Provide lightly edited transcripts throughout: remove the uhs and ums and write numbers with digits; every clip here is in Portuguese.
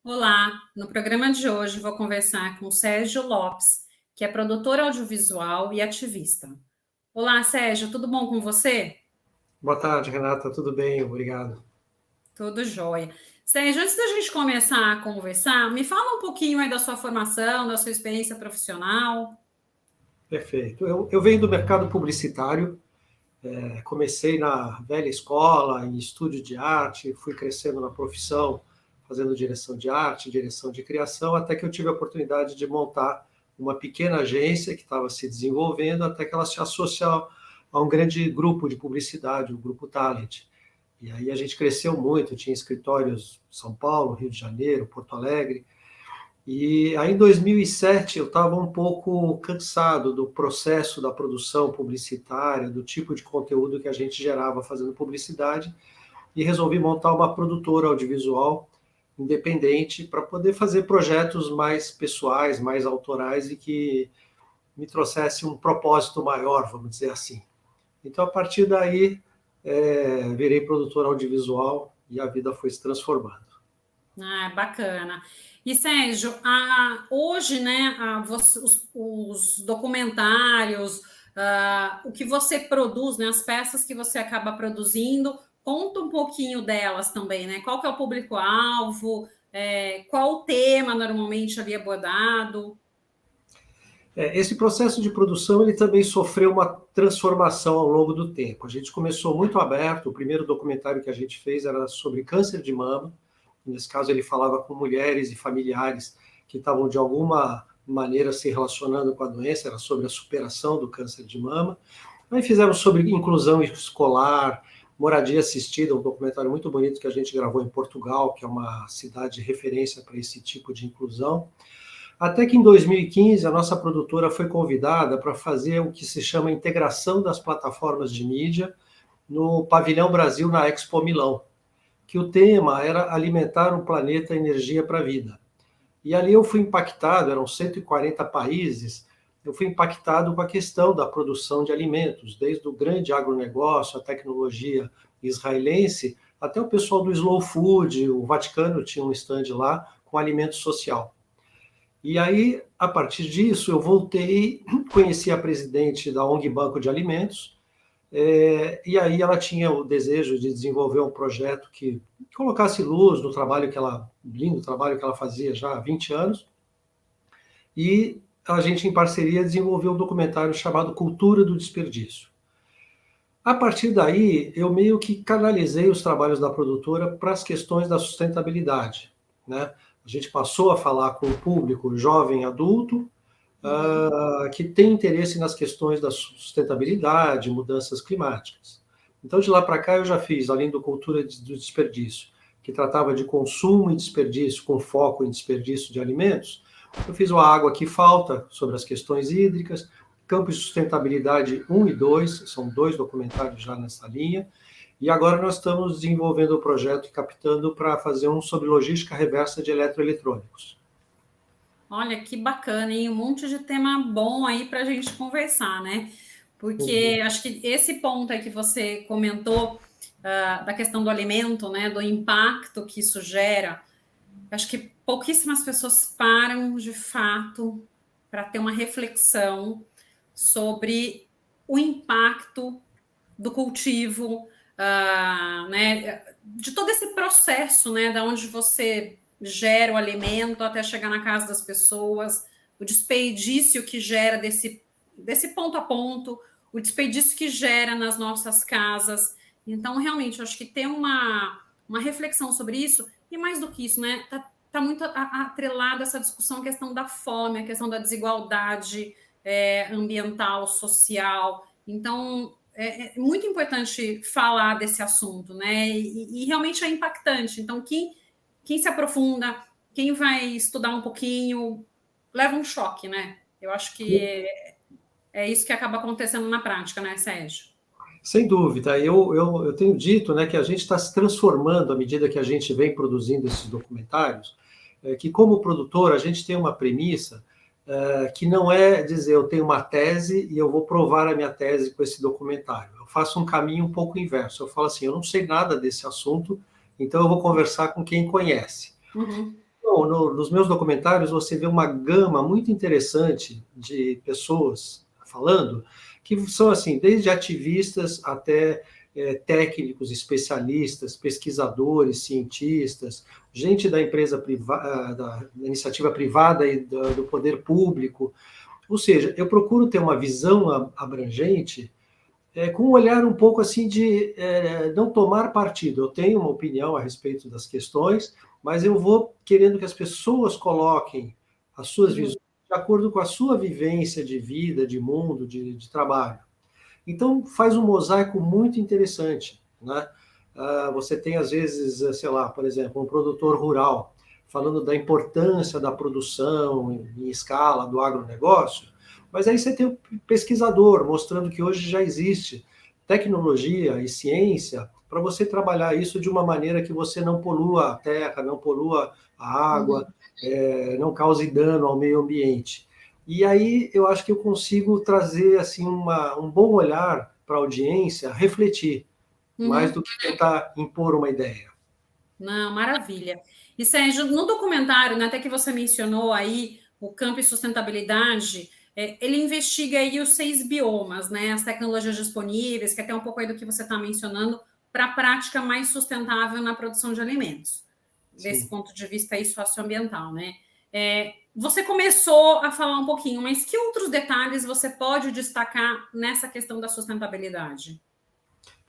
Olá, no programa de hoje vou conversar com o Sérgio Lopes, que é produtor audiovisual e ativista. Olá, Sérgio, tudo bom com você? Boa tarde, Renata. Tudo bem? Obrigado. Tudo jóia. Sérgio, antes da gente começar a conversar, me fala um pouquinho aí da sua formação, da sua experiência profissional. Perfeito. Eu venho do mercado publicitário, comecei na velha escola, em estúdio de arte, fui crescendo na profissão, fazendo direção de arte, direção de criação, até que eu tive a oportunidade de montar uma pequena agência que estava se desenvolvendo, até que ela se associou a um grande grupo de publicidade, o Grupo Talent. E aí a gente cresceu muito, tinha escritórios em São Paulo, Rio de Janeiro, Porto Alegre. E aí, em 2007, eu estava um pouco cansado do processo da produção publicitária, do tipo de conteúdo que a gente gerava fazendo publicidade, e resolvi montar uma produtora audiovisual independente para poder fazer projetos mais pessoais, mais autorais e que me trouxesse um propósito maior, vamos dizer assim. Então, a partir daí, virei produtor audiovisual e a vida foi se transformando. Ah, bacana. E Sérgio, hoje, né, os documentários, o que você produz, né, as peças que você acaba produzindo, conta um pouquinho delas também, né? Qual que é o público-alvo, qual o tema normalmente ali abordado? Esse processo de produção ele também sofreu uma transformação ao longo do tempo. A gente começou muito aberto. O primeiro documentário que a gente fez era sobre câncer de mama. Nesse caso, ele falava com mulheres e familiares que estavam de alguma maneira se relacionando com a doença. Era sobre a superação do câncer de mama. Aí fizemos sobre inclusão escolar, moradia assistida, um documentário muito bonito que a gente gravou em Portugal, que é uma cidade de referência para esse tipo de inclusão. Até que em 2015 a nossa produtora foi convidada para fazer o que se chama integração das plataformas de mídia no Pavilhão Brasil na Expo Milão, que o tema era alimentar o planeta energia para a vida. E ali eu fui impactado, eram 140 países, eu fui impactado com a questão da produção de alimentos, desde o grande agronegócio, a tecnologia israelense, até o pessoal do Slow Food, o Vaticano tinha um stand lá com alimento social. E aí, a partir disso, eu voltei, conheci a presidente da ONG Banco de Alimentos, e aí ela tinha o desejo de desenvolver um projeto que colocasse luz no trabalho que ela, lindo trabalho que ela fazia já há 20 anos, e a gente, em parceria, desenvolveu um documentário chamado Cultura do Desperdício. A partir daí, eu meio que canalizei os trabalhos da produtora para as questões da sustentabilidade, né? A gente passou a falar com o público jovem adulto, Uhum. que tem interesse nas questões da sustentabilidade, mudanças climáticas. Então, de lá para cá, eu já fiz, além do Cultura do Desperdício, que tratava de consumo e desperdício, com foco em desperdício de alimentos, eu fiz o A Água que Falta, sobre as questões hídricas, Campo de Sustentabilidade 1 e 2, são dois documentários já nessa linha, e agora nós estamos desenvolvendo o projeto e captando para fazer um sobre logística reversa de eletroeletrônicos. Olha que bacana, hein? Um monte de tema bom aí para a gente conversar, né? Uhum. Porque acho que esse ponto aí que você comentou, da questão do alimento, né? Do impacto que isso gera, acho que pouquíssimas pessoas param de fato para ter uma reflexão sobre o impacto do cultivo, né, de todo esse processo, né, da onde você gera o alimento até chegar na casa das pessoas, o desperdício que gera desse ponto a ponto, o desperdício que gera nas nossas casas. Então, realmente, eu acho que ter uma reflexão sobre isso, e mais do que isso, né, tá muito atrelada essa discussão, a questão da fome, a questão da desigualdade ambiental, social. Então, é muito importante falar desse assunto, né? E realmente é impactante. Então, quem se aprofunda, quem vai estudar um pouquinho, leva um choque, né? Eu acho que é isso que acaba acontecendo na prática, né, Sérgio? Sem dúvida, eu tenho dito, né, que a gente está se transformando à medida que a gente vem produzindo esses documentários, que como produtor a gente tem uma premissa que não é dizer eu tenho uma tese e eu vou provar a minha tese com esse documentário. Eu faço um caminho um pouco inverso. Eu falo assim, eu não sei nada desse assunto, então eu vou conversar com quem conhece. Uhum. Então, nos meus documentários, você vê uma gama muito interessante de pessoas falando, que são assim, desde ativistas até técnicos, especialistas, pesquisadores, cientistas, gente da empresa privada, da iniciativa privada e do poder público. Ou seja, eu procuro ter uma visão abrangente, com um olhar um pouco assim de não tomar partido. Eu tenho uma opinião a respeito das questões, mas eu vou querendo que as pessoas coloquem as suas Uhum. visões de acordo com a sua vivência de vida, de mundo, de trabalho. Então, faz um mosaico muito interessante, né? Você tem, às vezes, sei lá, por exemplo, um produtor rural falando da importância da produção em escala do agronegócio, mas aí você tem o pesquisador mostrando que hoje já existe tecnologia e ciência para você trabalhar isso de uma maneira que você não polua a terra, não polua a água, Uhum. não cause dano ao meio ambiente. E aí eu acho que eu consigo trazer assim um bom olhar para a audiência refletir, mais Uhum. do que tentar impor uma ideia. Não, maravilha. E Sérgio, no documentário, né, até que você mencionou aí o campo e sustentabilidade, ele investiga aí os 6 biomas, né, as tecnologias disponíveis, que é até um pouco aí do que você está mencionando, para a prática mais sustentável na produção de alimentos, desse Sim. ponto de vista aí socioambiental, né? Você começou a falar um pouquinho, mas que outros detalhes você pode destacar nessa questão da sustentabilidade?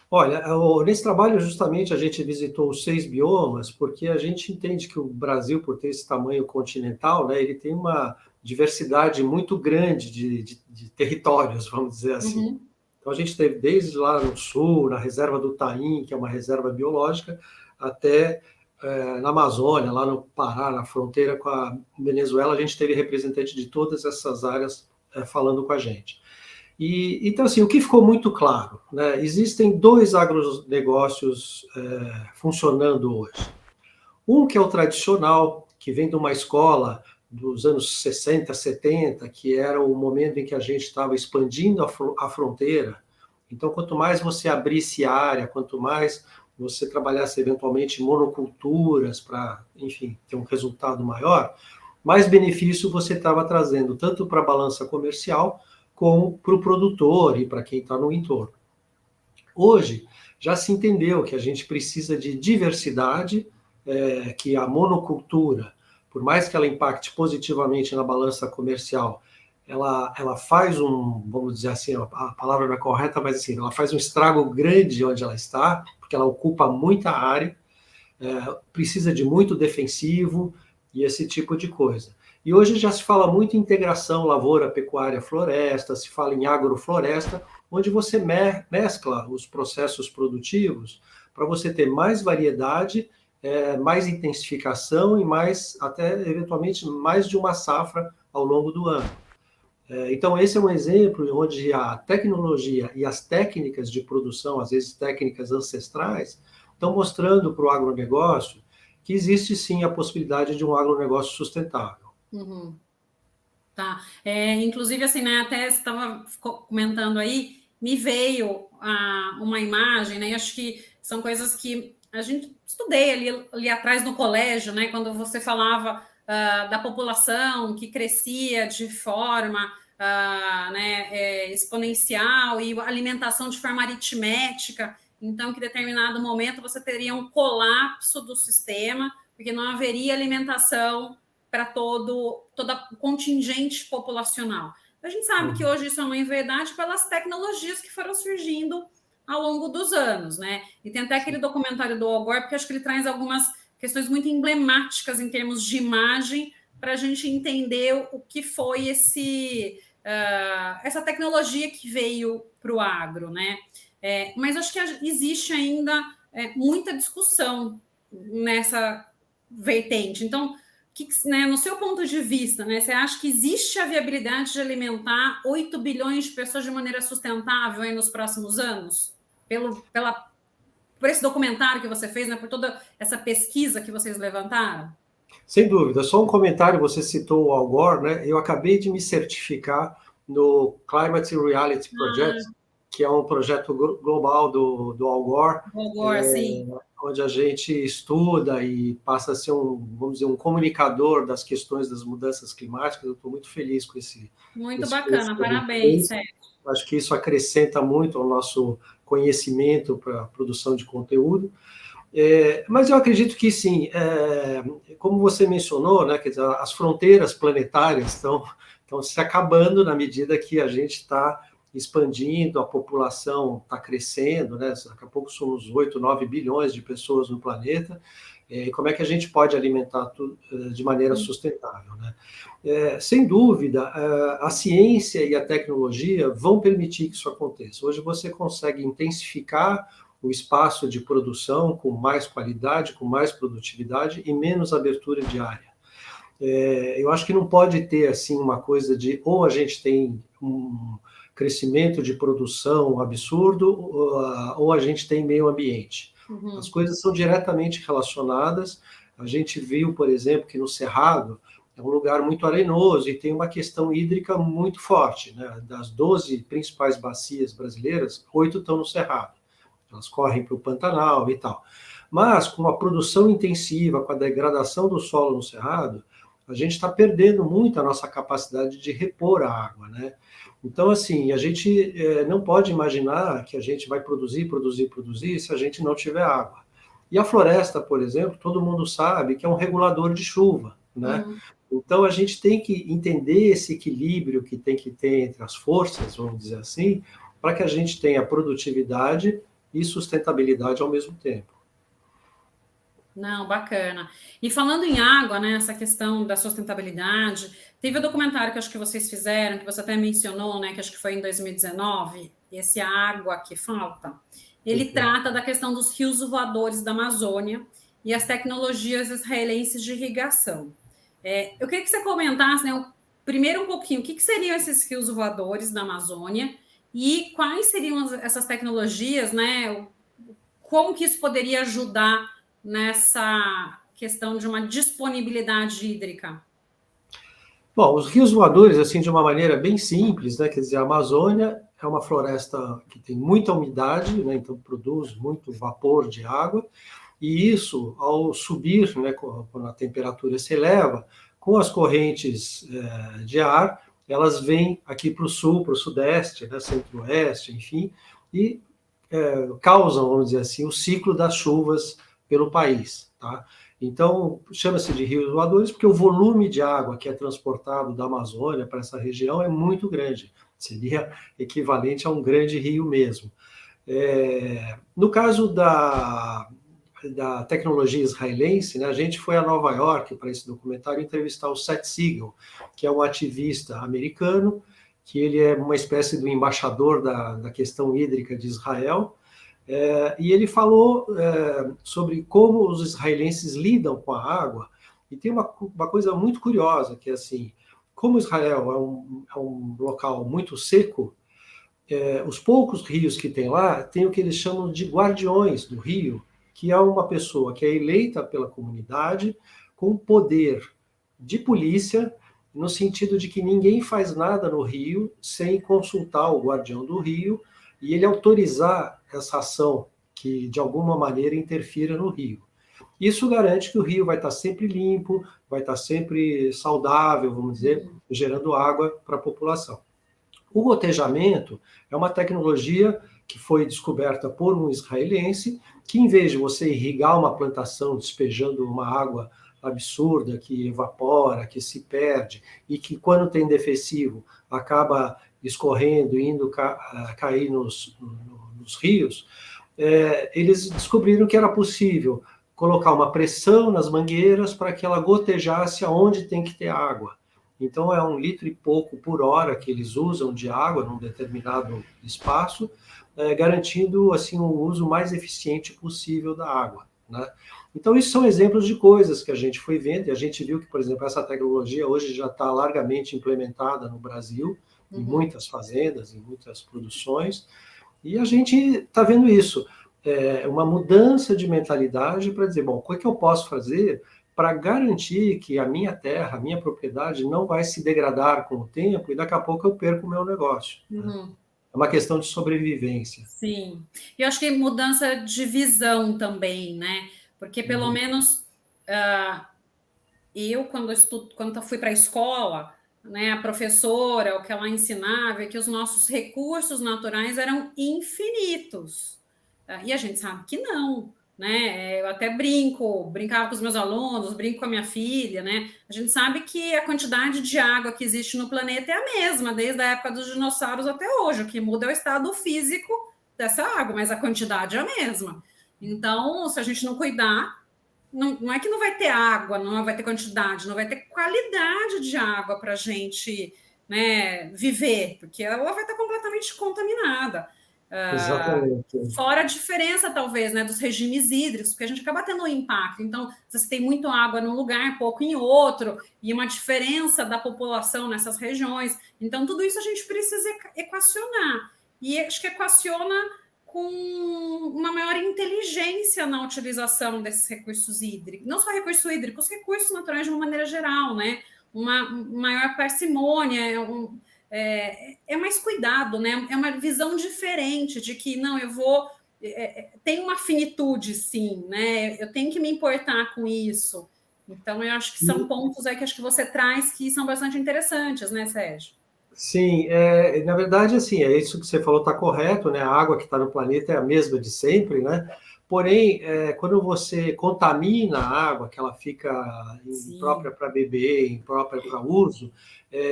Olha, nesse trabalho justamente a gente visitou os 6 biomas, porque a gente entende que o Brasil, por ter esse tamanho continental, né, ele tem uma diversidade muito grande de territórios, vamos dizer assim. Uhum. Então a gente teve desde lá no sul, na reserva do Taim, que é uma reserva biológica, até na Amazônia, lá no Pará, na fronteira com a Venezuela, a gente teve representante de todas essas áreas falando com a gente. Então, assim, o que ficou muito claro, né? Existem dois agronegócios funcionando hoje. Um que é o tradicional, que vem de uma escola dos anos 60, 70, que era o momento em que a gente estava expandindo a fronteira. Então, quanto mais você abrisse área, quanto mais você trabalhasse eventualmente monoculturas para, enfim, ter um resultado maior, mais benefício você estava trazendo tanto para a balança comercial como para o produtor e para quem está no entorno. Hoje, já se entendeu que a gente precisa de diversidade, que a monocultura, por mais que ela impacte positivamente na balança comercial, ela faz vamos dizer assim, a palavra não é correta, mas assim, ela faz um estrago grande onde ela está, porque ela ocupa muita área, precisa de muito defensivo e esse tipo de coisa. E hoje já se fala muito em integração lavoura, pecuária, floresta, se fala em agrofloresta, onde você mescla os processos produtivos para você ter mais variedade, mais intensificação e mais, até eventualmente, mais de uma safra ao longo do ano. Então, esse é um exemplo onde a tecnologia e as técnicas de produção, às vezes técnicas ancestrais, estão mostrando para o agronegócio que existe sim a possibilidade de um agronegócio sustentável. Uhum. Tá. Inclusive, assim, né, até você estava comentando aí, me veio uma imagem, né? Acho que são coisas que a gente estudei ali atrás no colégio, né? Quando você falava da população que crescia de forma né, exponencial e alimentação de forma aritmética, então que em determinado momento você teria um colapso do sistema, porque não haveria alimentação para todo o contingente populacional. A gente sabe que hoje isso é uma verdade pelas tecnologias que foram surgindo ao longo dos anos, né? E tem até aquele documentário do Al Gore, porque acho que ele traz algumas questões muito emblemáticas em termos de imagem para a gente entender o que foi essa tecnologia que veio para o agro, né? Mas acho que existe ainda muita discussão nessa vertente. Então, né, no seu ponto de vista, né, você acha que existe a viabilidade de alimentar 8 bilhões de pessoas de maneira sustentável aí nos próximos anos? Por esse documentário que você fez, né, por toda essa pesquisa que vocês levantaram? Sem dúvida. Só um comentário, você citou o Al Gore, né? Eu acabei de me certificar no Climate Reality Project, que é um projeto global do Al Gore, Agora, sim. onde a gente estuda e passa a ser vamos dizer, um comunicador das questões das mudanças climáticas. Eu estou muito feliz com esse Muito esforço bacana, que a gente parabéns, fez. Sérgio. Acho que isso acrescenta muito ao nosso conhecimento para a produção de conteúdo. Mas eu acredito que sim, como você mencionou, né, quer dizer, as fronteiras planetárias estão se acabando na medida que a gente está expandindo, a população está crescendo, né? Daqui a pouco somos 8, 9 bilhões de pessoas no planeta, e como é que a gente pode alimentar tudo de maneira sustentável, né? Sem dúvida, a ciência e a tecnologia vão permitir que isso aconteça. Hoje você consegue intensificar o espaço de produção com mais qualidade, com mais produtividade e menos abertura de área. Eu acho que não pode ter assim uma coisa de ou a gente tem um crescimento de produção absurdo ou a gente tem meio ambiente. As coisas são diretamente relacionadas. A gente viu, por exemplo, que no Cerrado é um lugar muito arenoso e tem uma questão hídrica muito forte, né? Das 12 principais bacias brasileiras, 8 estão no Cerrado. Elas correm para o Pantanal e tal. Mas com a produção intensiva, com a degradação do solo no Cerrado, a gente está perdendo muito a nossa capacidade de repor a água, né? Então, assim, a gente não pode imaginar que a gente vai produzir se a gente não tiver água. E a floresta, por exemplo, todo mundo sabe que é um regulador de chuva, né? Então, a gente tem que entender esse equilíbrio que tem que ter entre as forças, vamos dizer assim, para que a gente tenha produtividade e sustentabilidade ao mesmo tempo. Não, bacana. E falando em água, né, essa questão da sustentabilidade, teve o documentário que acho que vocês fizeram, que você até mencionou, né, que acho que foi em 2019, esse Água que Falta. Ele trata da questão dos rios voadores da Amazônia e as tecnologias israelenses de irrigação. Eu queria que você comentasse, né, primeiro um pouquinho, o que seriam esses rios voadores da Amazônia e quais seriam essas tecnologias, né, como que isso poderia ajudar nessa questão de uma disponibilidade hídrica? Bom, os rios voadores, assim, de uma maneira bem simples, né? Quer dizer, a Amazônia é uma floresta que tem muita umidade, né? Então produz muito vapor de água, e isso, ao subir, né, quando a temperatura se eleva, com as correntes de ar, elas vêm aqui para o sul, para o sudeste, né, centro-oeste, enfim, e causam, vamos dizer assim, o ciclo das chuvas pelo país, tá? Então, chama-se de rios voadores porque o volume de água que é transportado da Amazônia para essa região é muito grande. Seria equivalente a um grande rio mesmo. No caso da tecnologia israelense, né, a gente foi a Nova York para esse documentário entrevistar o Seth Siegel, que é um ativista americano, que ele é uma espécie do embaixador da questão hídrica de Israel, e ele falou sobre como os israelenses lidam com a água, e tem uma coisa muito curiosa, que é assim, como Israel é um local muito seco, os poucos rios que tem lá, tem o que eles chamam de guardiões do rio, que é uma pessoa que é eleita pela comunidade com poder de polícia, no sentido de que ninguém faz nada no rio sem consultar o guardião do rio e ele autorizar essa ação que, de alguma maneira, interfira no rio. Isso garante que o rio vai estar sempre limpo, vai estar sempre saudável, vamos dizer, gerando água para a população. O gotejamento é uma tecnologia que foi descoberta por um israelense, que em vez de você irrigar uma plantação despejando uma água absurda que evapora, que se perde, e que quando tem defeሲvo acaba escorrendo, indo cair nos rios, eles descobriram que era possível colocar uma pressão nas mangueiras para que ela gotejasse aonde tem que ter água. Então, é 1 litro e pouco por hora que eles usam de água num determinado espaço, garantindo assim o uso mais eficiente possível da água, né? Então, isso são exemplos de coisas que a gente foi vendo, e a gente viu que, por exemplo, essa tecnologia hoje já está largamente implementada no Brasil, em muitas fazendas, em muitas produções, e a gente está vendo isso. Uma mudança de mentalidade para dizer, bom, o que eu posso fazer para garantir que a minha terra, a minha propriedade não vai se degradar com o tempo e daqui a pouco eu perco o meu negócio. Né? É uma questão de sobrevivência. Sim. E eu acho que mudança de visão também, né? Porque pelo menos eu, quando fui para a escola, né, a professora, o que ela ensinava é que os nossos recursos naturais eram infinitos. E a gente sabe que não, né? Eu até brincava com os meus alunos, brinco com a minha filha, né? A gente sabe que a quantidade de água que existe no planeta é a mesma, desde a época dos dinossauros até hoje. O que muda é o estado físico dessa água, mas a quantidade é a mesma. Então, se a gente não cuidar, não é que não vai ter água, não vai ter quantidade, não vai ter qualidade de água para a gente, né, viver, porque ela vai estar completamente contaminada. Exatamente. Fora a diferença, talvez, né, dos regimes hídricos, porque a gente acaba tendo um impacto. Então, se você tem muito água num lugar, pouco em outro, e uma diferença da população nessas regiões. Então, tudo isso a gente precisa equacionar. E acho que equaciona com uma maior inteligência na utilização desses recursos hídricos. Não só recursos hídricos, recursos naturais de uma maneira geral, né? Uma maior parcimônia, é mais cuidado, né? É uma visão diferente de que, não, eu vou... tem uma finitude, sim, né? Eu tenho que me importar com isso. Então, eu acho que são pontos aí que acho que você traz que são bastante interessantes, né, Sérgio? Sim, na verdade, assim, é isso que você falou, está correto, né? A água que está no planeta é a mesma de sempre, né? Porém, quando você contamina a água, que ela fica imprópria para beber, imprópria para uso,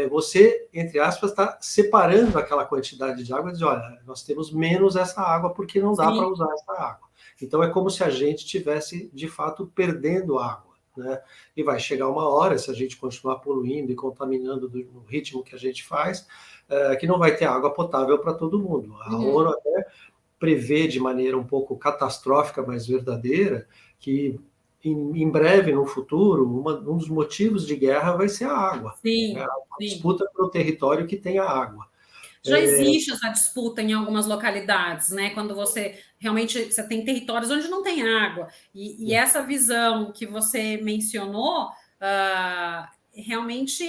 você, entre aspas, está separando aquela quantidade de água e diz, olha, nós temos menos essa água porque não dá para usar essa água. Então, é como se a gente estivesse, de fato, perdendo água. Né? E vai chegar uma hora, se a gente continuar poluindo e contaminando no ritmo que a gente faz, que não vai ter água potável para todo mundo. A ONU até prevê de maneira um pouco catastrófica, mas verdadeira, que em breve, no futuro, um dos motivos de guerra vai ser a água. Sim, né? A sim. disputa pelo território que tem a água. Já existe essa disputa em algumas localidades, né? Quando você tem territórios onde não tem água. E essa visão que você mencionou realmente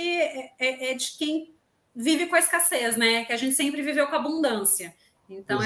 é de quem vive com a escassez, né? Que a gente sempre viveu com a abundância. Então,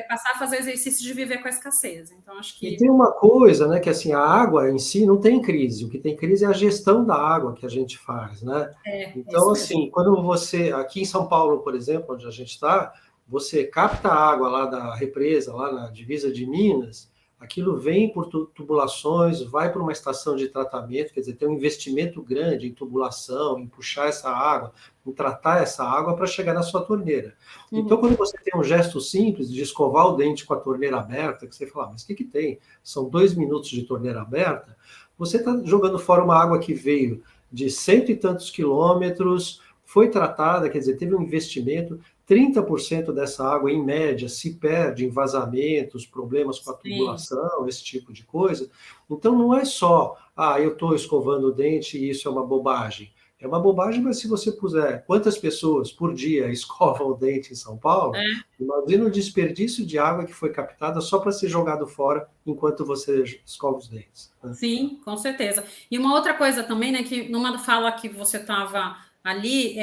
passar a fazer o exercício de viver com a escassez. Então, acho que... E tem uma coisa, né, que assim, a água em si não tem crise. O que tem crise é a gestão da água que a gente faz, né? Então, assim, quando você... Aqui em São Paulo, por exemplo, onde a gente está, você capta a água lá da represa, lá na divisa de Minas, aquilo vem por tubulações, vai para uma estação de tratamento, quer dizer, tem um investimento grande em tubulação, em puxar essa água, em tratar essa água para chegar na sua torneira. Então, quando você tem um gesto simples de escovar o dente com a torneira aberta, que você fala, mas o que tem? São 2 minutos de torneira aberta, você está jogando fora uma água que veio de 100 e tantos quilômetros, foi tratada, quer dizer, teve um investimento, 30% dessa água, em média, se perde em vazamentos, problemas com a tubulação, esse tipo de coisa. Então, não é só, eu estou escovando o dente e isso é uma bobagem. É uma bobagem, mas se você puser quantas pessoas por dia escovam o dente em São Paulo, imagina o desperdício de água que foi captada só para ser jogado fora enquanto você escova os dentes. Né? Sim, com certeza. E uma outra coisa também, né, que numa fala que você estava ali,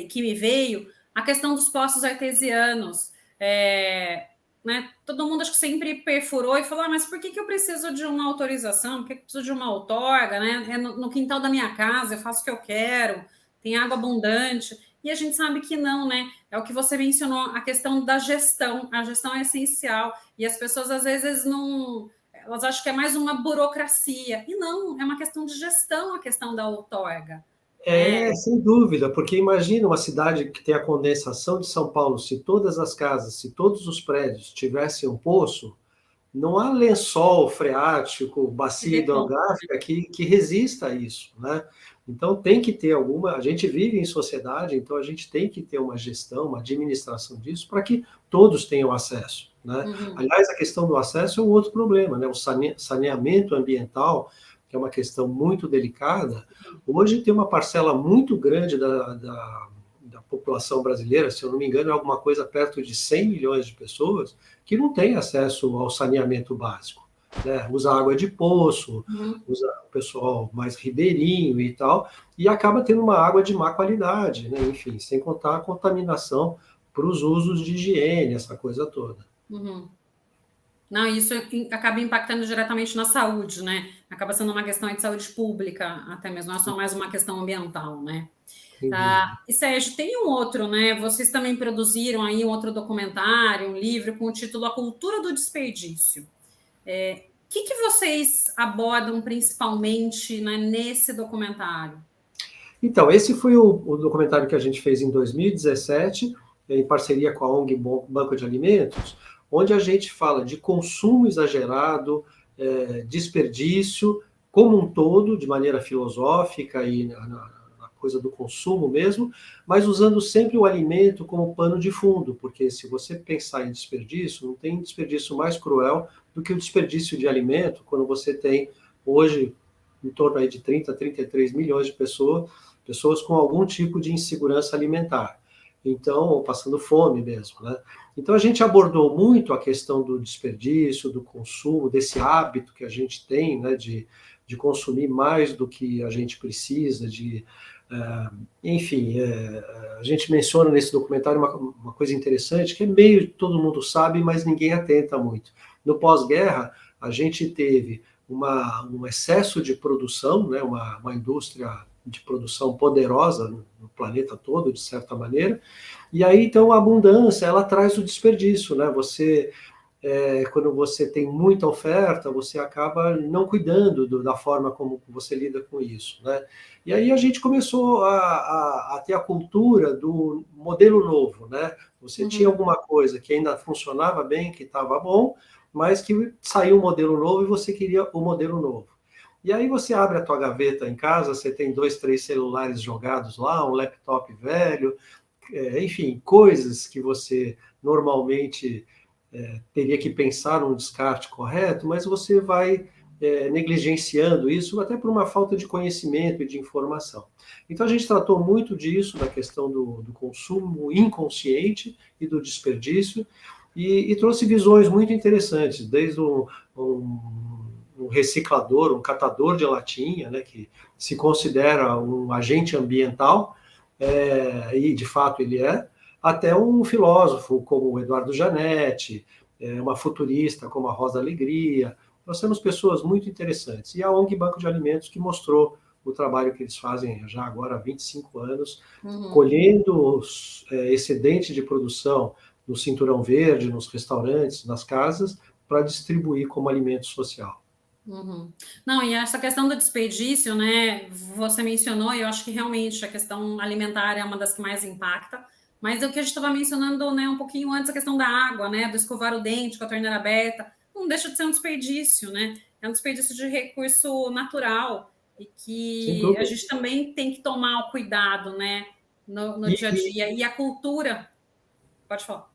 que me veio, a questão dos poços artesianos. Né, todo mundo acho que sempre perfurou e falou, mas por que eu preciso de uma autorização? Por que eu preciso de uma outorga? Né? É no quintal da minha casa, eu faço o que eu quero, tem água abundante. E a gente sabe que não, né? É o que você mencionou, a questão da gestão. A gestão é essencial. E as pessoas, às vezes, não... Elas acham que é mais uma burocracia. E não, é uma questão de gestão, a questão da outorga. Sem dúvida, porque imagina uma cidade que tem a condensação de São Paulo, se todas as casas, se todos os prédios tivessem um poço, não há lençol freático, bacia hidrográfica que resista a isso, né? Então tem que ter a gente vive em sociedade, então a gente tem que ter uma gestão, uma administração disso para que todos tenham acesso, né? Aliás, a questão do acesso é um outro problema, né? O saneamento ambiental, que é uma questão muito delicada, hoje tem uma parcela muito grande da população brasileira, se eu não me engano, é alguma coisa perto de 100 milhões de pessoas que não tem acesso ao saneamento básico. Né? Usa água de poço, usa o pessoal mais ribeirinho e tal, e acaba tendo uma água de má qualidade, né? Enfim, sem contar a contaminação para os usos de higiene, essa coisa toda. Uhum. Não, isso acaba impactando diretamente na saúde, né? Acaba sendo uma questão de saúde pública, até mesmo, não é só mais uma questão ambiental, né? Sem dúvida. E Sérgio, tem um outro, né? Vocês também produziram aí um outro documentário, um livro com o título A Cultura do Desperdício. O que vocês abordam principalmente, né, nesse documentário? Então, esse foi o documentário que a gente fez em 2017, em parceria com a ONG Banco de Alimentos, onde a gente fala de consumo exagerado, desperdício, como um todo, de maneira filosófica e na coisa do consumo mesmo, mas usando sempre o alimento como pano de fundo, porque se você pensar em desperdício, não tem desperdício mais cruel do que o desperdício de alimento, quando você tem hoje em torno aí de 30, 33 milhões de pessoas com algum tipo de insegurança alimentar. Então, passando fome mesmo, né? Então, a gente abordou muito a questão do desperdício, do consumo, desse hábito que a gente tem, né, de consumir mais do que a gente precisa, enfim, a gente menciona nesse documentário uma coisa interessante, que é meio todo mundo sabe, mas ninguém atenta muito. No pós-guerra, a gente teve um excesso de produção, né, uma indústria de produção poderosa no planeta todo, de certa maneira, e aí, então, a abundância, ela traz o desperdício, né? Quando você tem muita oferta, você acaba não cuidando da forma como você lida com isso, né? E aí a gente começou a ter a cultura do modelo novo, né? Você tinha alguma coisa que ainda funcionava bem, que estava bom, mas que saiu um modelo novo e você queria o modelo novo. E aí você abre a tua gaveta em casa, você tem 2, 3 celulares jogados lá, um laptop velho, enfim, coisas que você normalmente teria que pensar num descarte correto, mas você vai negligenciando isso até por uma falta de conhecimento e de informação. Então a gente tratou muito disso, da questão do consumo inconsciente e do desperdício, e trouxe visões muito interessantes, desde um reciclador, um catador de latinha, né, que se considera um agente ambiental, e de fato ele até um filósofo como o Eduardo Janetti, uma futurista como a Rosa Alegria. Nós temos pessoas muito interessantes. E a ONG Banco de Alimentos, que mostrou o trabalho que eles fazem já agora há 25 anos, colhendo excedente de produção no cinturão verde, nos restaurantes, nas casas, para distribuir como alimento social. Não, e essa questão do desperdício, né? Você mencionou, e eu acho que realmente a questão alimentar é uma das que mais impacta, mas o que a gente estava mencionando, né, um pouquinho antes, a questão da água, né? Do escovar o dente com a torneira aberta, não deixa de ser um desperdício, né? É um desperdício de recurso natural e que a gente também tem que tomar o cuidado, né? No dia a dia. E a cultura. Pode falar.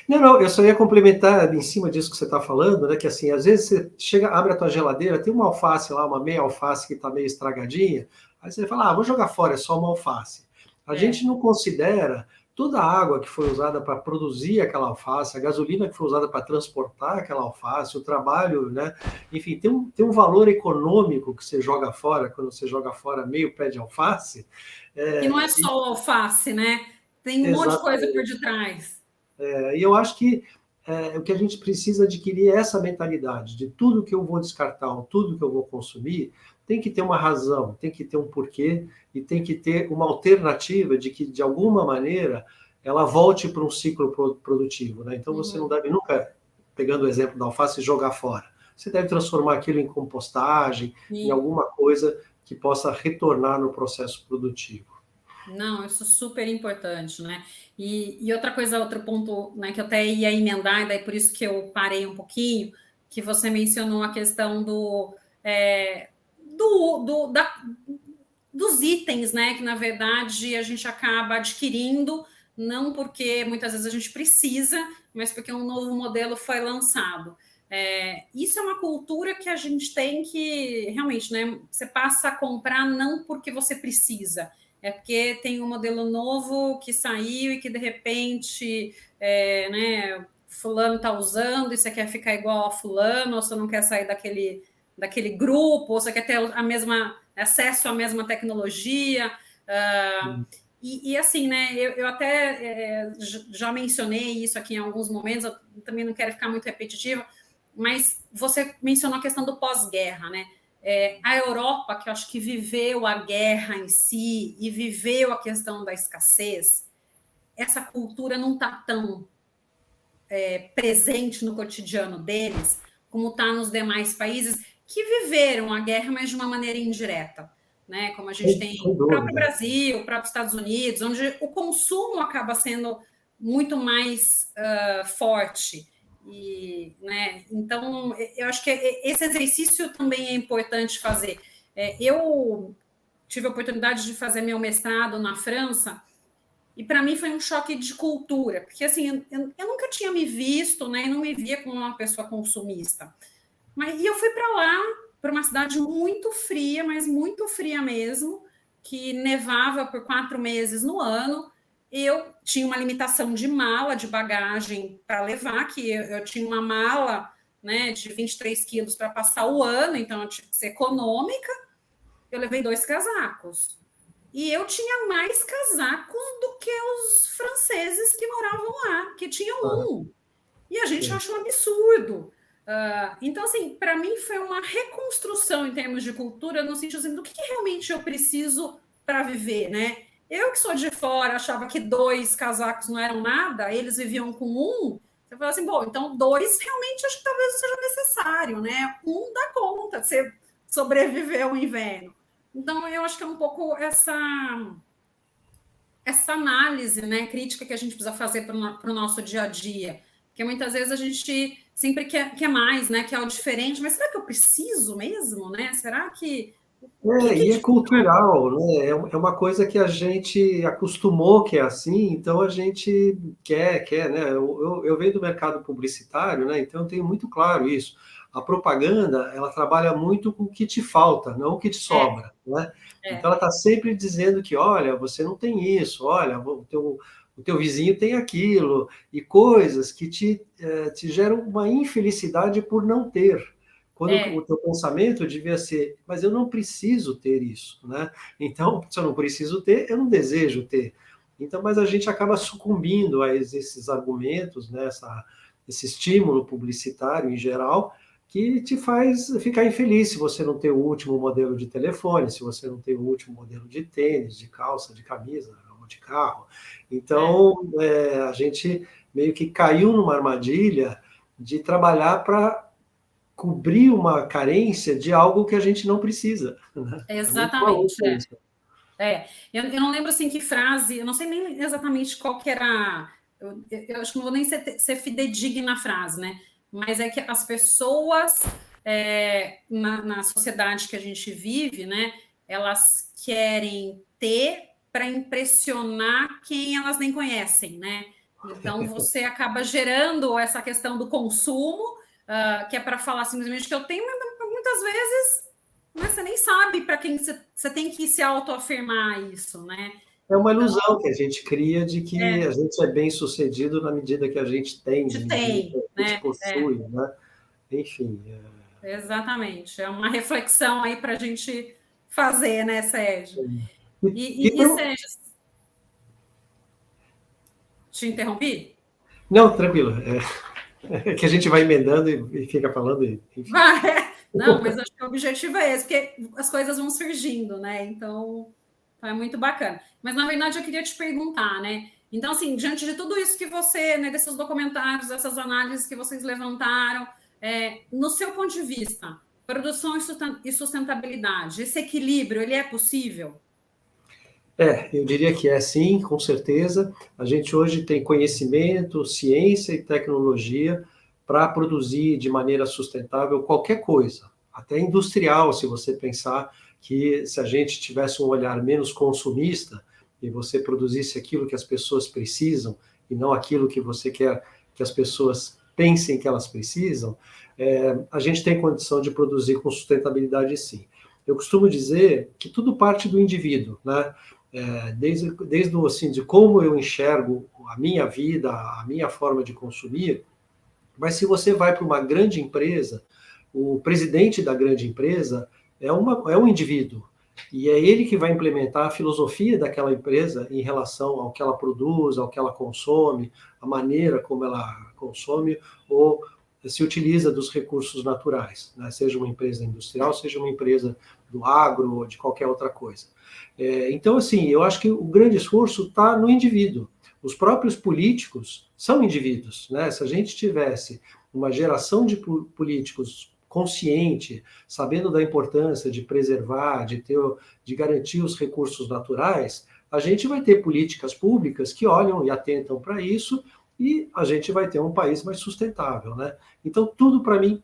Não, eu só ia complementar em cima disso que você está falando, né? Que assim, às vezes você chega, abre a tua geladeira, tem uma alface lá, uma meia alface que está meio estragadinha, aí você fala, vou jogar fora, é só uma alface. A gente não considera toda a água que foi usada para produzir aquela alface, a gasolina que foi usada para transportar aquela alface, o trabalho, né? Enfim, tem um valor econômico que você joga fora, quando você joga fora meio pé de alface. Que não é só o alface, né? Tem um monte de coisa por detrás. E eu acho que o que a gente precisa adquirir é essa mentalidade de tudo que eu vou descartar, ou tudo que eu vou consumir, tem que ter uma razão, tem que ter um porquê e tem que ter uma alternativa de que, de alguma maneira, ela volte para um ciclo produtivo, né? Então, você não deve nunca, pegando o exemplo da alface, jogar fora. Você deve transformar aquilo em compostagem, em alguma coisa que possa retornar no processo produtivo. Não, isso é super importante, né? E outra coisa, outro ponto, né, que eu até ia emendar, e daí por isso que eu parei um pouquinho, que você mencionou a questão dos itens, né? Que na verdade a gente acaba adquirindo, não porque muitas vezes a gente precisa, mas porque um novo modelo foi lançado. Isso é uma cultura que a gente tem que realmente, né? Você passa a comprar não porque você precisa, é porque tem um modelo novo que saiu e que de repente, né, fulano está usando e você quer ficar igual a fulano, ou você não quer sair daquele grupo, ou você quer ter acesso à mesma tecnologia. E assim, né, eu até já mencionei isso aqui em alguns momentos, eu também não quero ficar muito repetitiva, mas você mencionou a questão do pós-guerra, né? A Europa, que eu acho que viveu a guerra em si e viveu a questão da escassez, essa cultura não está tão presente no cotidiano deles, como está nos demais países que viveram a guerra, mas de uma maneira indireta. Né? Como a gente tem o próprio Brasil, o próprio Estados Unidos, onde o consumo acaba sendo muito mais forte. E, né? Então, eu acho que esse exercício também é importante fazer. Eu tive a oportunidade de fazer meu mestrado na França, e para mim foi um choque de cultura, porque assim, eu nunca tinha me visto, né, e não me via como uma pessoa consumista. E eu fui para lá, para uma cidade muito fria, mas muito fria mesmo, que nevava por 4 meses no ano. Eu tinha uma limitação de mala, de bagagem para levar, que eu tinha uma mala, né, de 23 quilos para passar o ano, então eu tinha que ser econômica. Eu levei 2 casacos. E eu tinha mais casacos do que os franceses que moravam lá, que tinham um. E a gente acha um absurdo. Então, assim, para mim foi uma reconstrução em termos de cultura, no sentido assim, do que realmente eu preciso para viver, né? Eu que sou de fora, achava que 2 casacos não eram nada, eles viviam com um. Você fala assim, bom, então 2 realmente acho que talvez seja necessário, né? Um dá conta de você sobreviver ao inverno. Então, eu acho que é um pouco essa análise, né, crítica que a gente precisa fazer para o nosso dia a dia. Porque muitas vezes a gente sempre quer mais, né, quer o diferente, mas será que eu preciso mesmo, né? Será que... E é cultural, né? É uma coisa que a gente acostumou que é assim, então a gente quer, né? Eu venho do mercado publicitário, né? Então eu tenho muito claro isso. A propaganda, ela trabalha muito com o que te falta, não o que te sobra, né? Então ela está sempre dizendo que, olha, você não tem isso, olha, o teu vizinho tem aquilo, e coisas que te geram uma infelicidade por não ter. Quando o teu pensamento devia ser, mas eu não preciso ter isso, né? Então, se eu não preciso ter, eu não desejo ter. Então, mas a gente acaba sucumbindo a esses argumentos, né? Esse estímulo publicitário em geral, que te faz ficar infeliz se você não tem o último modelo de telefone, se você não tem o último modelo de tênis, de calça, de camisa, ou de carro. Então, a gente meio que caiu numa armadilha de trabalhar para cobrir uma carência de algo que a gente não precisa. Né? Exatamente. Eu não lembro assim que frase, eu não sei nem exatamente qual que era. Eu acho que não vou nem ser fidedigna na frase, né? Mas é que as pessoas na sociedade que a gente vive, né? Elas querem ter para impressionar quem elas nem conhecem, né? Então você acaba gerando essa questão do consumo, que é para falar simplesmente que eu tenho, mas muitas vezes, né, você nem sabe para quem você tem que se autoafirmar isso, né? É uma ilusão que a gente cria de que a gente é bem sucedido na medida que a gente tem, na medida que a gente possui, né? Enfim. Exatamente. É uma reflexão aí para a gente fazer, né, Sérgio? E Sérgio, te interrompi? Não, tranquilo. É que a gente vai emendando e fica falando. Enfim. Não, mas acho que o objetivo é esse, porque as coisas vão surgindo, né? Então, é muito bacana. Mas, na verdade, eu queria te perguntar, né? Então, assim, diante de tudo isso que você, né, desses documentários, dessas análises que vocês levantaram, no seu ponto de vista, produção e sustentabilidade, esse equilíbrio, ele é possível? Eu diria que é sim, com certeza. A gente hoje tem conhecimento, ciência e tecnologia para produzir de maneira sustentável qualquer coisa, até industrial, se você pensar que se a gente tivesse um olhar menos consumista e você produzisse aquilo que as pessoas precisam e não aquilo que você quer que as pessoas pensem que elas precisam, a gente tem condição de produzir com sustentabilidade sim. Eu costumo dizer que tudo parte do indivíduo, né? Desde assim, de como eu enxergo a minha vida, a minha forma de consumir, mas se você vai para uma grande empresa, o presidente da grande empresa é um indivíduo. E é ele que vai implementar a filosofia daquela empresa em relação ao que ela produz, ao que ela consome, a maneira como ela consome ou se utiliza dos recursos naturais, né? Seja uma empresa industrial, seja uma empresa do agro ou de qualquer outra coisa. Então, assim, eu acho que o grande esforço está no indivíduo. Os próprios políticos são indivíduos, né? Se a gente tivesse uma geração de políticos consciente, sabendo da importância de preservar, de garantir os recursos naturais, a gente vai ter políticas públicas que olham e atentam para isso e a gente vai ter um país mais sustentável, né? Então, tudo para mim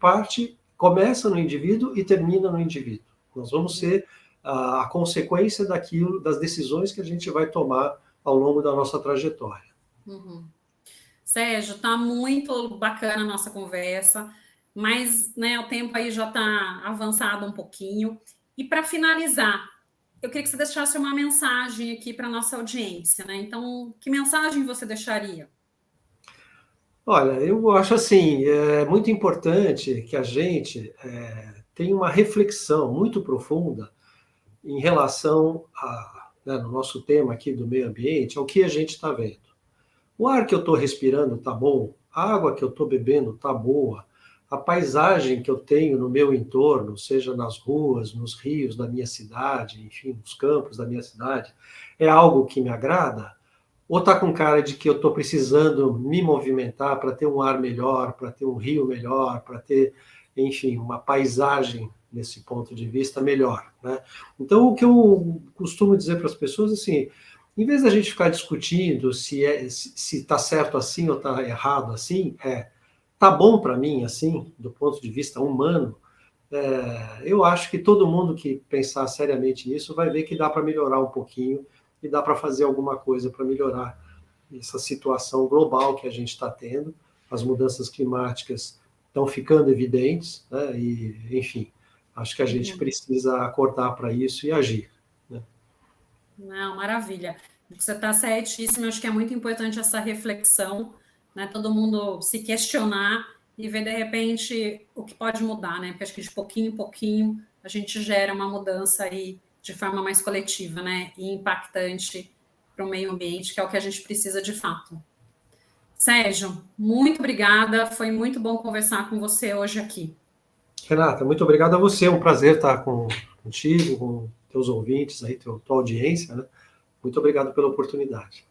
começa no indivíduo e termina no indivíduo. Nós vamos ser a consequência daquilo, das decisões que a gente vai tomar ao longo da nossa trajetória. Uhum. Sérgio, tá muito bacana a nossa conversa, mas né, o tempo aí já está avançado um pouquinho. E para finalizar, eu queria que você deixasse uma mensagem aqui para a nossa audiência, né? Então, que mensagem você deixaria? Olha, eu acho assim, é muito importante que a gente tenha uma reflexão muito profunda em relação né, no nosso tema aqui do meio ambiente, ao que a gente está vendo. O ar que eu estou respirando está bom, a água que eu estou bebendo está boa, a paisagem que eu tenho no meu entorno, seja nas ruas, nos rios da minha cidade, enfim, nos campos da minha cidade, é algo que me agrada? Ou está com cara de que eu estou precisando me movimentar para ter um ar melhor, para ter um rio melhor, para ter, enfim, uma paisagem nesse ponto de vista melhor, né? Então, o que eu costumo dizer para as pessoas, assim, em vez da gente ficar discutindo se está certo assim ou está errado assim, tá bom para mim assim, do ponto de vista humano, eu acho que todo mundo que pensar seriamente nisso vai ver que dá para melhorar um pouquinho e dá para fazer alguma coisa para melhorar essa situação global que a gente está tendo. As mudanças climáticas estão ficando evidentes, né? E, enfim, acho que a gente precisa acordar para isso e agir. Né? Não, maravilha. Você está certíssimo, eu acho que é muito importante essa reflexão, né? Todo mundo se questionar e ver, de repente, o que pode mudar, né? Porque acho que de pouquinho em pouquinho a gente gera uma mudança aí de forma mais coletiva, né? E impactante para o meio ambiente, que é o que a gente precisa de fato. Sérgio, muito obrigada. Foi muito bom conversar com você hoje aqui. Renata, muito obrigado a você. É um prazer estar contigo, com teus ouvintes, aí, tua audiência. Né? Muito obrigado pela oportunidade.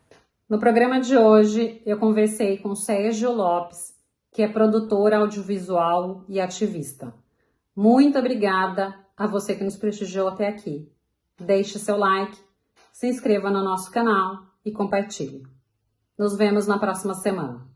No programa de hoje, eu conversei com Sérgio Lopes, que é produtor audiovisual e ativista. Muito obrigada a você que nos prestigiou até aqui. Deixe seu like, se inscreva no nosso canal e compartilhe. Nos vemos na próxima semana.